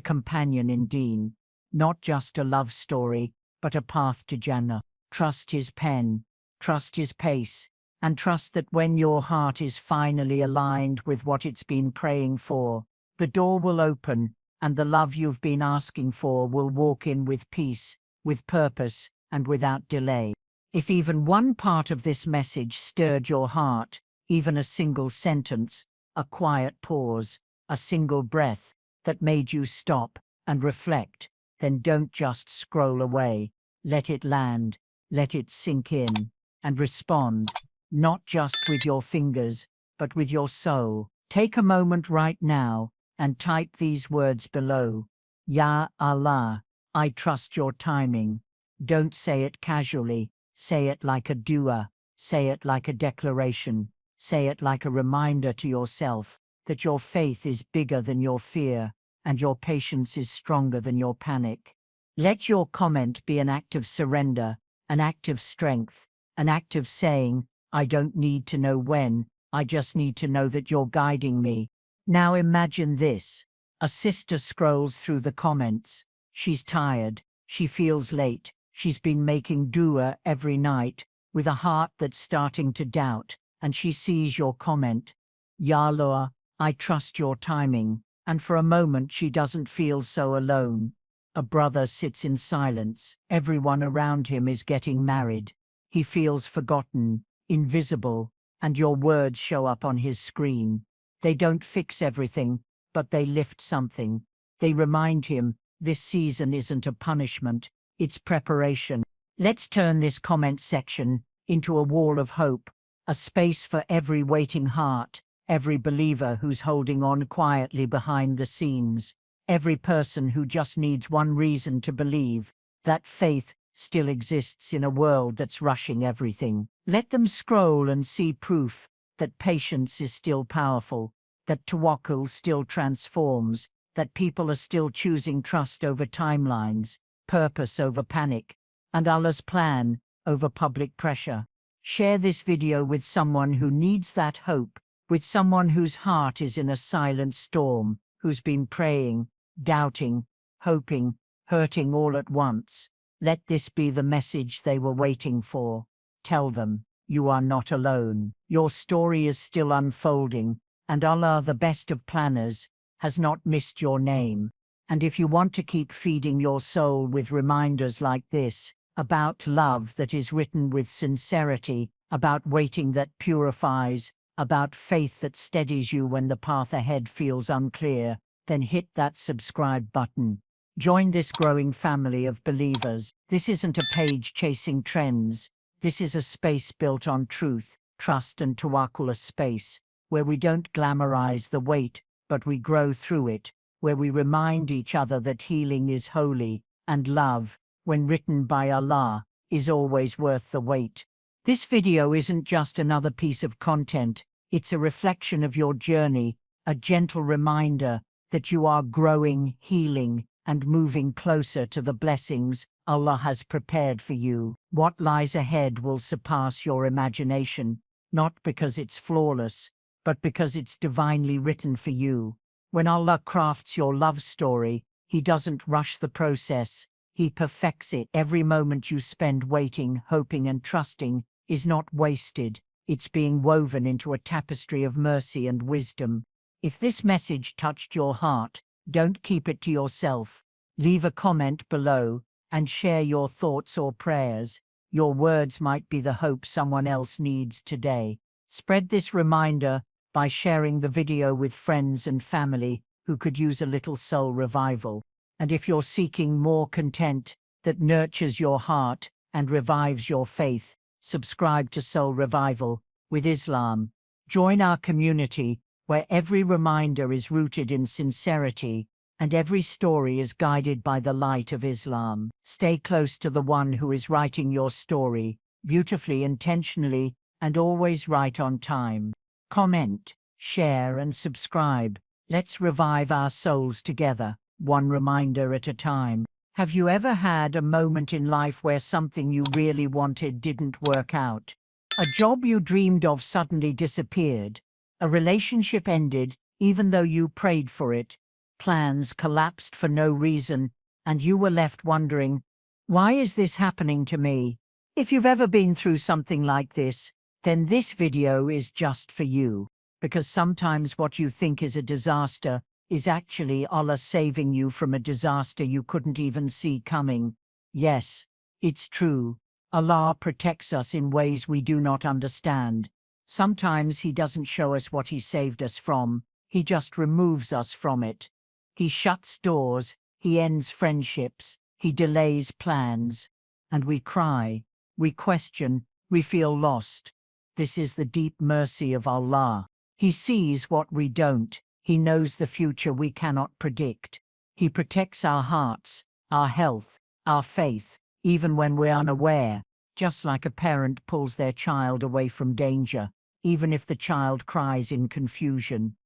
companion in deen. Not just a love story, but a path to Jannah. Trust his pen, trust his pace, and trust that when your heart is finally aligned with what it's been praying for, the door will open, and the love you've been asking for will walk in with peace, with purpose, and without delay. If even one part of this message stirred your heart, even a single sentence, a quiet pause, a single breath that made you stop and reflect, then don't just scroll away. Let it land, let it sink in, and respond, not just with your fingers, but with your soul. Take a moment right now and type these words below. Ya Allah, I trust your timing. Don't say it casually, say it like a dua, say it like a declaration, say it like a reminder to yourself that your faith is bigger than your fear, and your patience is stronger than your panic. Let your comment be an act of surrender, an act of strength, an act of saying, I don't need to know when, I just need to know that you're guiding me. Now imagine this. A sister scrolls through the comments. She's tired, she feels late, she's been making dua every night, with a heart that's starting to doubt, and she sees your comment. Ya Allah, I trust your timing, and for a moment she doesn't feel so alone. A brother sits in silence, everyone around him is getting married. He feels forgotten, invisible, and your words show up on his screen. They don't fix everything, but they lift something. They remind him, this season isn't a punishment, it's preparation. Let's turn this comment section into a wall of hope, a space for every waiting heart, every believer who's holding on quietly behind the scenes, every person who just needs one reason to believe that faith still exists in a world that's rushing everything. Let them scroll and see proof that patience is still powerful, that tawakkul still transforms, that people are still choosing trust over timelines, purpose over panic, and Allah's plan over public pressure. Share this video with someone who needs that hope, with someone whose heart is in a silent storm, who's been praying, doubting, hoping, hurting all at once. Let this be the message they were waiting for. Tell them, you are not alone. Your story is still unfolding, and Allah, the best of planners, has not missed your name. And if you want to keep feeding your soul with reminders like this, about love that is written with sincerity, about waiting that purifies, about faith that steadies you when the path ahead feels unclear, then hit that subscribe button. Join this growing family of believers. This isn't a page chasing trends. This is a space built on truth, trust and tawakkul, a space where we don't glamorize the wait, but we grow through it, where we remind each other that healing is holy, and love, when written by Allah, is always worth the wait. This video isn't just another piece of content, it's a reflection of your journey, a gentle reminder that you are growing, healing, and moving closer to the blessings Allah has prepared for you. What lies ahead will surpass your imagination, not because it's flawless, but because it's divinely written for you. When Allah crafts your love story, He doesn't rush the process, He perfects it. Every moment you spend waiting, hoping and trusting is not wasted, it's being woven into a tapestry of mercy and wisdom. If this message touched your heart, don't keep it to yourself. Leave a comment below and share your thoughts or prayers. Your words might be the hope someone else needs today. Spread this reminder by sharing the video with friends and family who could use a little soul revival. And if you're seeking more content that nurtures your heart and revives your faith, subscribe to Soul Revival with Islam. Join our community where every reminder is rooted in sincerity and every story is guided by the light of Islam. Stay close to the one who is writing your story, beautifully, intentionally, and always right on time. Comment, share and subscribe. Let's revive our souls together, one reminder at a time. Have you ever had a moment in life where something you really wanted didn't work out? A job you dreamed of suddenly disappeared. A relationship ended, even though you prayed for it. Plans collapsed for no reason, and you were left wondering, why is this happening to me? If you've ever been through something like this, then this video is just for you. Because sometimes what you think is a disaster is actually Allah saving you from a disaster you couldn't even see coming. Yes, it's true. Allah protects us in ways we do not understand. Sometimes He doesn't show us what He saved us from, He just removes us from it. He shuts doors, He ends friendships, He delays plans. And we cry, we question, we feel lost. This is the deep mercy of Allah. He sees what we don't. He knows the future we cannot predict. He protects our hearts, our health, our faith, even when we're unaware, just like a parent pulls their child away from danger, even if the child cries in confusion.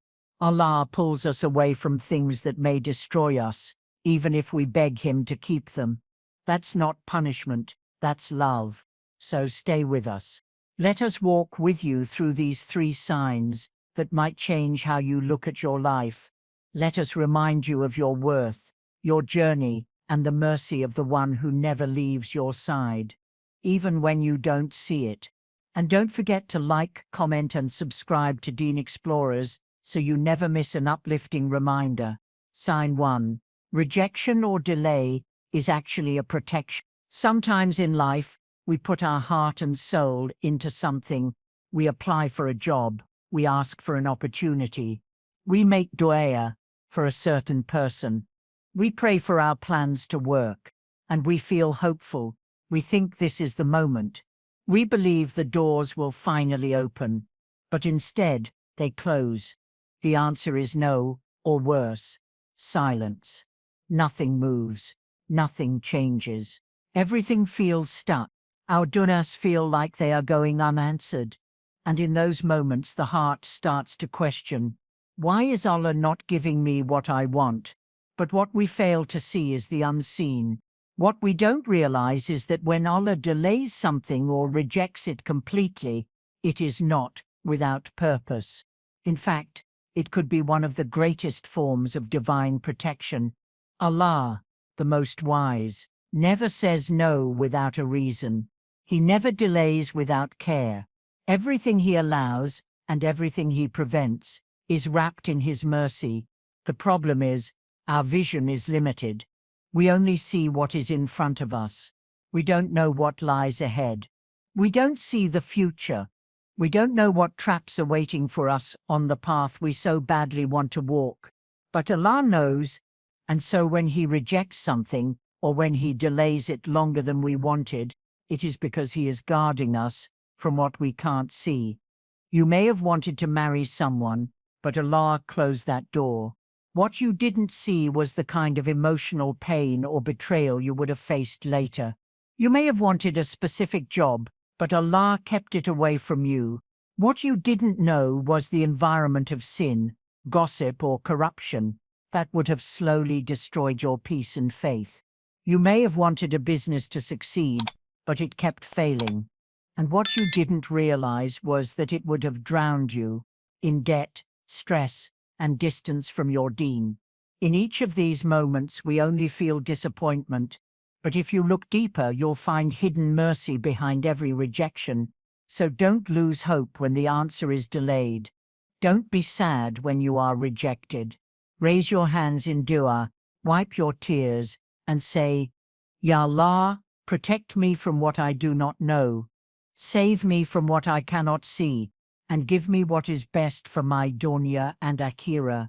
Allah pulls us away from things that may destroy us, even if we beg Him to keep them. That's not punishment, that's love. So stay with us. Let us walk with you through these 3 signs that might change how you look at your life. Let us remind you of your worth, your journey, and the mercy of the one who never leaves your side, even when you don't see it. And don't forget to like, comment, and subscribe to Deen Explorers so you never miss an uplifting reminder. Sign 1. Rejection or delay is actually a protection. Sometimes in life, we put our heart and soul into something. We apply for a job. We ask for an opportunity. We make dua for a certain person. We pray for our plans to work. And we feel hopeful. We think this is the moment. We believe the doors will finally open. But instead, they close. The answer is no, or worse, silence. Nothing moves. Nothing changes. Everything feels stuck. Our du'as feel like they are going unanswered. And in those moments the heart starts to question, why is Allah not giving me what I want? But what we fail to see is the unseen. What we don't realize is that when Allah delays something or rejects it completely, it is not without purpose. In fact, it could be one of the greatest forms of divine protection. Allah, the Most Wise, never says no without a reason. He never delays without care. Everything He allows, and everything He prevents, is wrapped in His mercy. The problem is, our vision is limited. We only see what is in front of us. We don't know what lies ahead. We don't see the future. We don't know what traps are waiting for us on the path we so badly want to walk. But Allah knows, and so when He rejects something, or when He delays it longer than we wanted, it is because He is guarding us from what we can't see. You may have wanted to marry someone, but Allah closed that door. What you didn't see was the kind of emotional pain or betrayal you would have faced later. You may have wanted a specific job, but Allah kept it away from you. What you didn't know was the environment of sin, gossip, or corruption that would have slowly destroyed your peace and faith. You may have wanted a business to succeed, but it kept failing. And what you didn't realize was that it would have drowned you in debt, stress, and distance from your deen. In each of these moments we only feel disappointment, but if you look deeper you'll find hidden mercy behind every rejection. So don't lose hope when the answer is delayed. Don't be sad when you are rejected. Raise your hands in dua, wipe your tears, and say, Ya Allah, protect me from what I do not know. Save me from what I cannot see, and give me what is best for my dunya and akhirah.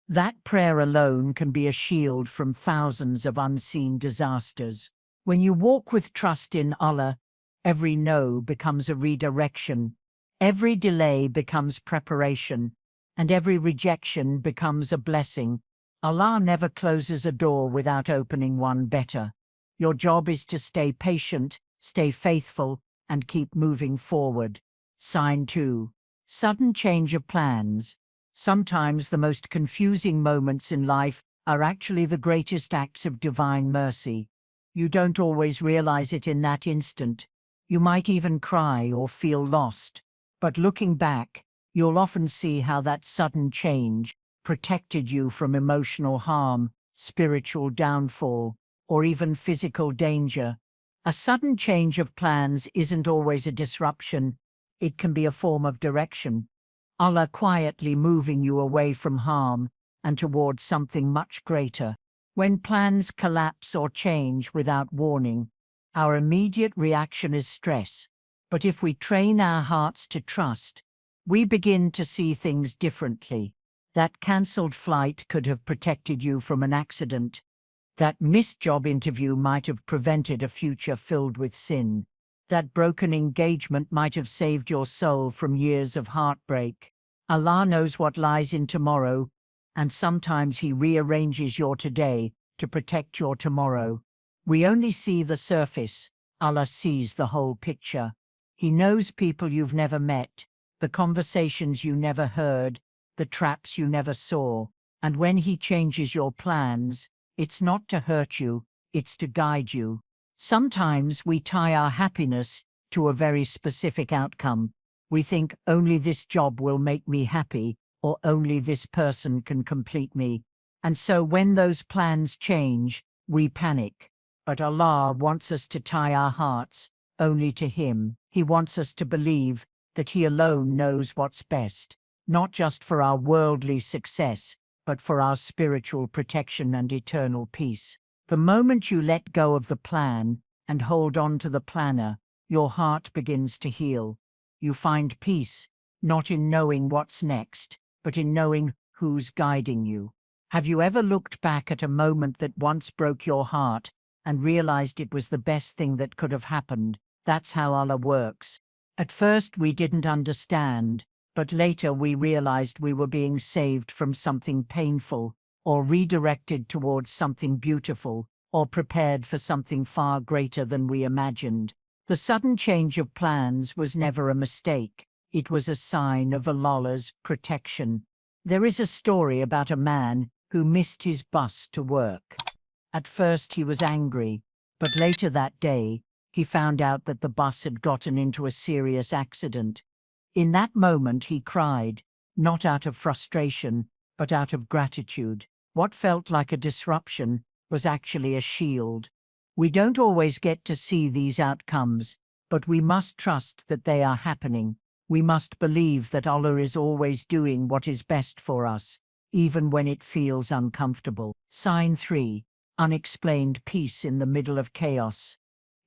That prayer alone can be a shield from thousands of unseen disasters. When you walk with trust in Allah, every no becomes a redirection, every delay becomes preparation, and every rejection becomes a blessing. Allah never closes a door without opening one better. Your job is to stay patient, stay faithful, and keep moving forward. Sign 2. Sudden change of plans. Sometimes the most confusing moments in life are actually the greatest acts of divine mercy. You don't always realize it in that instant. You might even cry or feel lost. But looking back, you'll often see how that sudden change protected you from emotional harm, spiritual downfall, or even physical danger. A sudden change of plans isn't always a disruption. It can be a form of direction. Allah quietly moving you away from harm and towards something much greater. When plans collapse or change without warning, our immediate reaction is stress. But if we train our hearts to trust, we begin to see things differently. That cancelled flight could have protected you from an accident. That missed job interview might have prevented a future filled with sin. That broken engagement might have saved your soul from years of heartbreak. Allah knows what lies in tomorrow, and sometimes He rearranges your today to protect your tomorrow. We only see the surface. Allah sees the whole picture. He knows people you've never met, the conversations you never heard, the traps you never saw. And when He changes your plans, it's not to hurt you, it's to guide you. Sometimes we tie our happiness to a very specific outcome. We think only this job will make me happy, or only this person can complete me. And so when those plans change, we panic. But Allah wants us to tie our hearts only to Him. He wants us to believe that He alone knows what's best, not just for our worldly success, but for our spiritual protection and eternal peace. The moment you let go of the plan and hold on to the planner, your heart begins to heal. You find peace, not in knowing what's next, but in knowing who's guiding you. Have you ever looked back at a moment that once broke your heart and realized it was the best thing that could have happened? That's how Allah works. At first we didn't understand, but later we realized we were being saved from something painful, or redirected towards something beautiful, or prepared for something far greater than we imagined. The sudden change of plans was never a mistake. It was a sign of Allah's protection. There is a story about a man who missed his bus to work. At first he was angry, but later that day, he found out that the bus had gotten into a serious accident. In that moment he cried, not out of frustration, but out of gratitude. What felt like a disruption was actually a shield. We don't always get to see these outcomes, but we must trust that they are happening. We must believe that Allah is always doing what is best for us, even when it feels uncomfortable. Sign 3. Unexplained peace in the middle of chaos.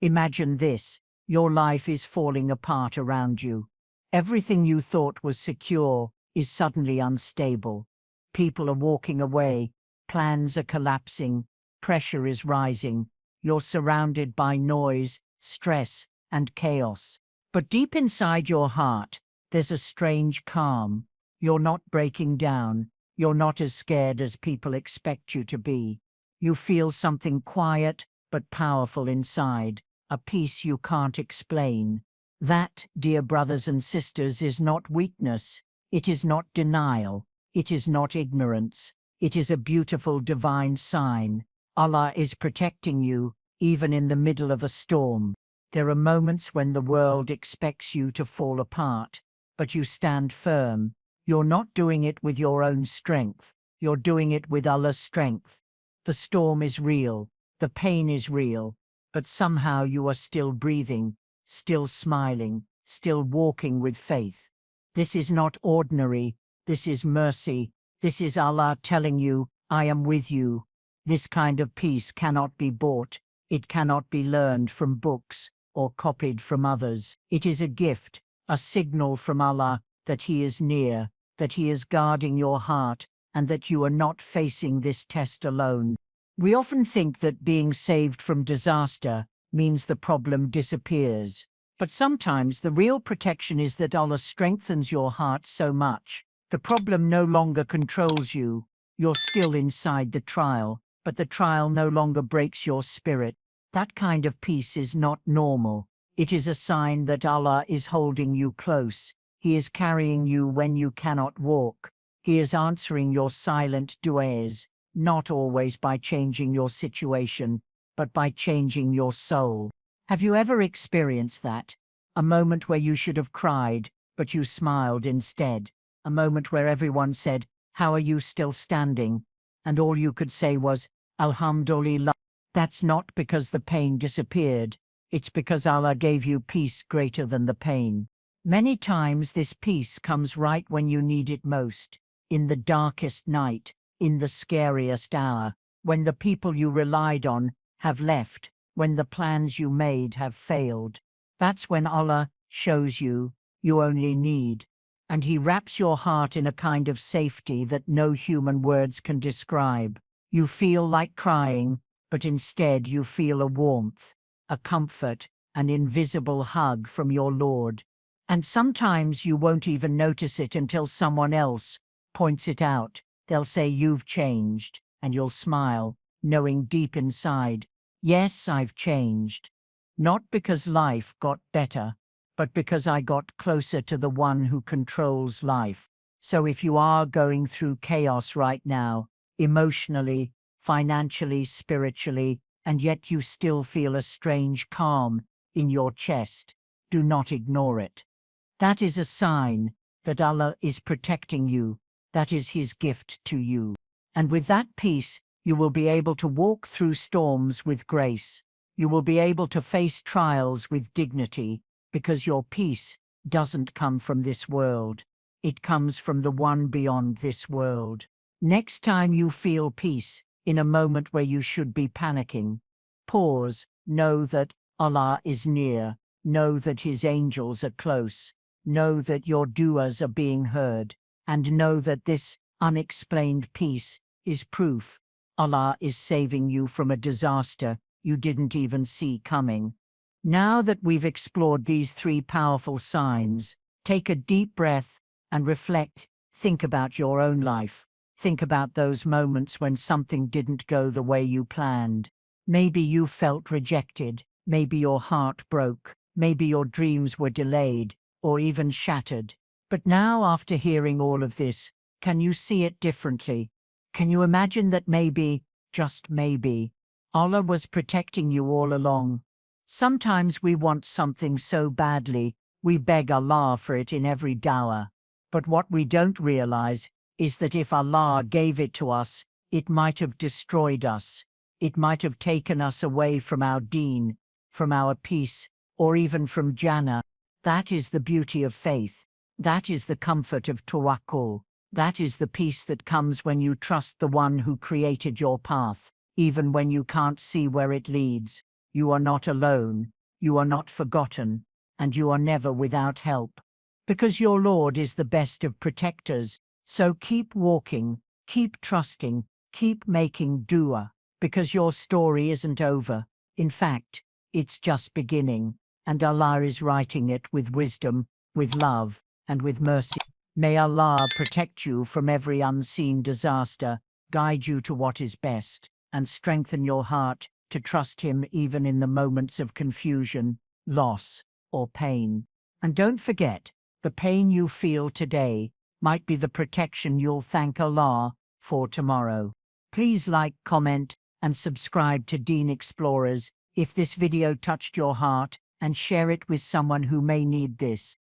Imagine this: your life is falling apart around you. Everything you thought was secure is suddenly unstable. People are walking away, plans are collapsing, pressure is rising. You're surrounded by noise, stress, and chaos. But deep inside your heart, there's a strange calm. You're not breaking down. You're not as scared as people expect you to be. You feel something quiet but powerful inside, a peace you can't explain. That, dear brothers and sisters, is not weakness. It is not denial. It is not ignorance. It is a beautiful divine sign. Allah is protecting you, even in the middle of a storm. There are moments when the world expects you to fall apart, but you stand firm. You're not doing it with your own strength. You're doing it with Allah's strength. The storm is real. The pain is real. But somehow you are still breathing, still smiling, still walking with faith. This is not ordinary. This is mercy. This is Allah telling you, I am with you. This kind of peace cannot be bought. It cannot be learned from books or copied from others. It is a gift, a signal from Allah that He is near, that He is guarding your heart, and that you are not facing this test alone. We often think that being saved from disaster means the problem disappears. But sometimes the real protection is that Allah strengthens your heart so much. The problem no longer controls you. You're still inside the trial, but the trial no longer breaks your spirit. That kind of peace is not normal. It is a sign that Allah is holding you close. He is carrying you when you cannot walk. He is answering your silent du'as, not always by changing your situation, but by changing your soul. Have you ever experienced that? A moment where you should have cried, but you smiled instead. A moment where everyone said, "How are you still standing?" And all you could say was, "Alhamdulillah." That's not because the pain disappeared. It's because Allah gave you peace greater than the pain. Many times this peace comes right when you need it most. In the darkest night, in the scariest hour, when the people you relied on have left, when the plans you made have failed. That's when Allah shows you only need. And He wraps your heart in a kind of safety that no human words can describe. You feel like crying, but instead you feel a warmth, a comfort, an invisible hug from your Lord. And sometimes you won't even notice it until someone else points it out. They'll say you've changed, and you'll smile, knowing deep inside, yes, I've changed. Not because life got better, but because I got closer to the one who controls life. So if you are going through chaos right now, emotionally, financially, spiritually, and yet you still feel a strange calm in your chest, Do not ignore it. That is a sign that Allah is protecting you. That is His gift to you. And with that peace, you will be able to walk through storms with grace. You will be able to face trials with dignity, because your peace doesn't come from this world. It comes from the one beyond this world. Next time you feel peace, in a moment where you should be panicking, pause, know that Allah is near, know that His angels are close, know that your du'as are being heard, and know that this unexplained peace is proof Allah is saving you from a disaster you didn't even see coming. Now that we've explored these 3 powerful signs, take a deep breath and reflect. Think about your own life. Think about those moments when something didn't go the way you planned. Maybe you felt rejected, maybe your heart broke, maybe your dreams were delayed, or even shattered. But now, after hearing all of this, can you see it differently? Can you imagine that maybe, just maybe, Allah was protecting you all along? Sometimes we want something so badly, we beg Allah for it in every dawah. But what we don't realize is that if Allah gave it to us, it might have destroyed us. It might have taken us away from our deen, from our peace, or even from Jannah. That is the beauty of faith. That is the comfort of tawakkul. That is the peace that comes when you trust the one who created your path, even when you can't see where it leads. You are not alone, you are not forgotten, and you are never without help. Because your Lord is the best of protectors. So keep walking, keep trusting, keep making dua, because your story isn't over. In fact, it's just beginning, and Allah is writing it with wisdom, with love, and with mercy. May Allah protect you from every unseen disaster, guide you to what is best, and strengthen your heart to trust Him even in the moments of confusion, loss, or pain. And don't forget, the pain you feel today might be the protection you'll thank Allah for tomorrow. Please like, comment, and subscribe to Deen Explorers if this video touched your heart, and share it with someone who may need this.